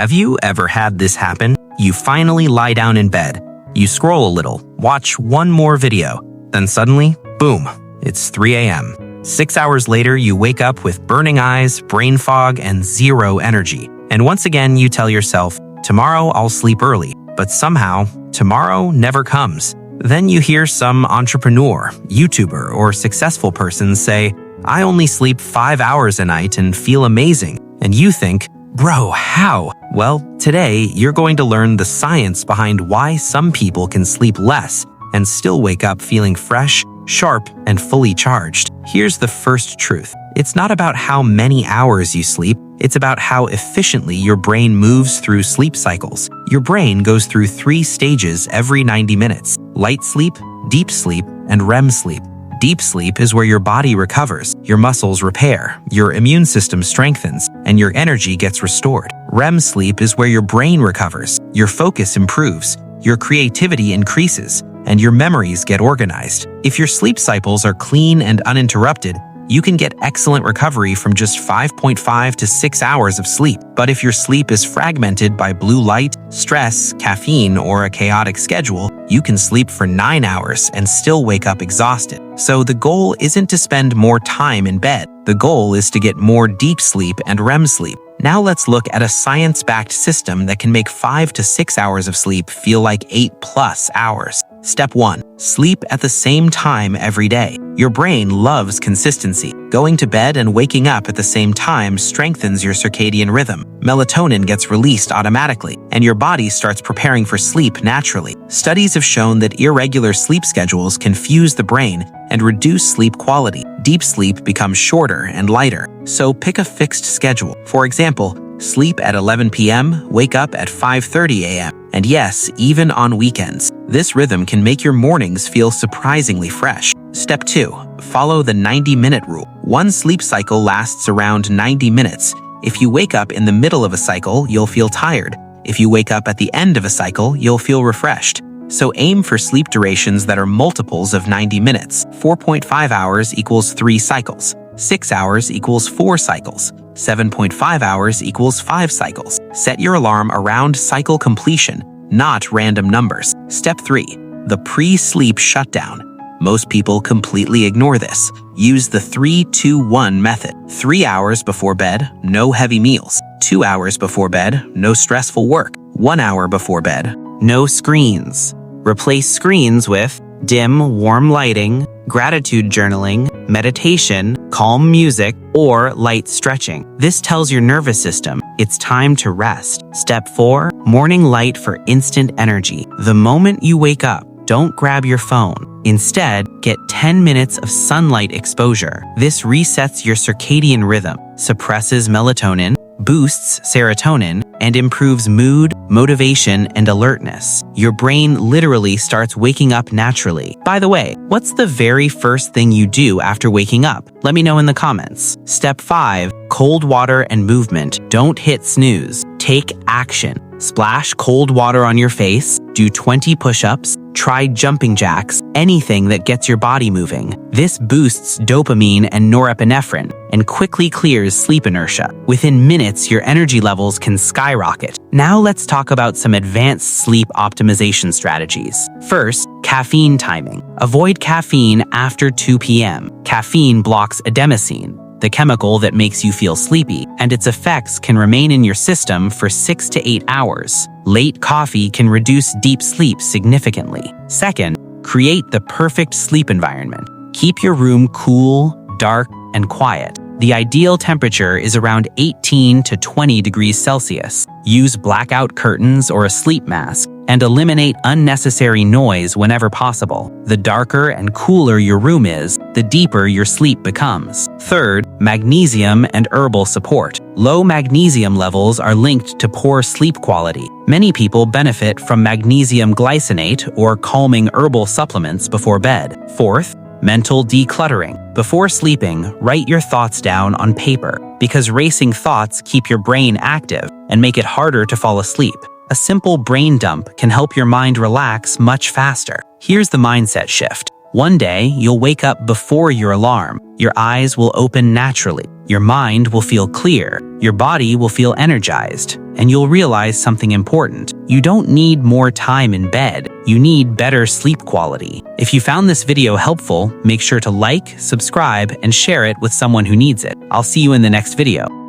Have you ever had this happen? You finally lie down in bed. You scroll a little, watch one more video, then suddenly, boom, it's 3 a.m. 6 hours later, you wake up with burning eyes, brain fog, and zero energy. And once again, you tell yourself, tomorrow I'll sleep early, but somehow, tomorrow never comes. Then you hear some entrepreneur, YouTuber, or successful person say, I only sleep 5 hours a night and feel amazing. And you think, bro, how? Well, today you're going to learn the science behind why some people can sleep less and still wake up feeling fresh, sharp, and fully charged. Here's the first truth. It's not about how many hours you sleep, it's about how efficiently your brain moves through sleep cycles. Your brain goes through 3 stages every 90 minutes: light sleep, deep sleep, and REM sleep. Deep sleep is where your body recovers, your muscles repair, your immune system strengthens, and your energy gets restored. REM sleep is where your brain recovers, your focus improves, your creativity increases, and your memories get organized. If your sleep cycles are clean and uninterrupted, you can get excellent recovery from just 5.5 to 6 hours of sleep. But if your sleep is fragmented by blue light, stress, caffeine, or a chaotic schedule, you can sleep for 9 hours and still wake up exhausted. So the goal isn't to spend more time in bed. The goal is to get more deep sleep and REM sleep. Now let's look at a science-backed system that can make 5 to 6 hours of sleep feel like 8+ hours. Step 1. Sleep at the same time every day. Your brain loves consistency. Going to bed and waking up at the same time strengthens your circadian rhythm. Melatonin gets released automatically, and your body starts preparing for sleep naturally. Studies have shown that irregular sleep schedules confuse the brain and reduce sleep quality. Deep sleep becomes shorter and lighter, so pick a fixed schedule. For example, sleep at 11 p.m., wake up at 5:30 a.m. And yes, even on weekends. This rhythm can make your mornings feel surprisingly fresh. Step 2. Follow the 90-minute rule. One sleep cycle lasts around 90 minutes. If you wake up in the middle of a cycle, you'll feel tired. If you wake up at the end of a cycle, you'll feel refreshed. So aim for sleep durations that are multiples of 90 minutes. 4.5 hours equals 3 cycles. 6 hours equals 4 cycles. 7.5 hours equals 5 cycles. Set your alarm around cycle completion, not random numbers. Step 3. The pre-sleep shutdown. Most people completely ignore this. Use the 3-2-1 method. 3 hours before bed, no heavy meals. 2 hours before bed, no stressful work. 1 hour before bed, no screens. Replace screens with dim, warm lighting, gratitude journaling, meditation, calm music, or light stretching. This tells your nervous system it's time to rest. Step 4. Morning light for instant energy. The moment you wake up, don't grab your phone. Instead, get 10 minutes of sunlight exposure. This resets your circadian rhythm, suppresses melatonin, boosts serotonin, and improves mood, motivation, and alertness. Your brain literally starts waking up naturally. By the way, what's the very first thing you do after waking up? Let me know in the comments. Step 5. Cold water and movement. Don't hit snooze. Take action. Splash cold water on your face, do 20 push-ups, try jumping jacks, anything that gets your body moving. This boosts dopamine and norepinephrine and quickly clears sleep inertia. Within minutes, your energy levels can skyrocket. Now let's talk about some advanced sleep optimization strategies. First, caffeine timing. Avoid caffeine after 2 p.m. Caffeine blocks adenosine, the chemical that makes you feel sleepy, and its effects can remain in your system for 6 to 8 hours. Late coffee can reduce deep sleep significantly. Second, create the perfect sleep environment. Keep your room cool, dark, and quiet. The ideal temperature is around 18 to 20 degrees Celsius. Use blackout curtains or a sleep mask, and eliminate unnecessary noise whenever possible. The darker and cooler your room is, the deeper your sleep becomes. Third, magnesium and herbal support. Low magnesium levels are linked to poor sleep quality. Many people benefit from magnesium glycinate or calming herbal supplements before bed. Fourth, mental decluttering. Before sleeping, write your thoughts down on paper, because racing thoughts keep your brain active and make it harder to fall asleep. A simple brain dump can help your mind relax much faster. Here's the mindset shift. One day, you'll wake up before your alarm. Your eyes will open naturally. Your mind will feel clear, your body will feel energized, and you'll realize something important. You don't need more time in bed, you need better sleep quality. If you found this video helpful, make sure to like, subscribe, and share it with someone who needs it. I'll see you in the next video.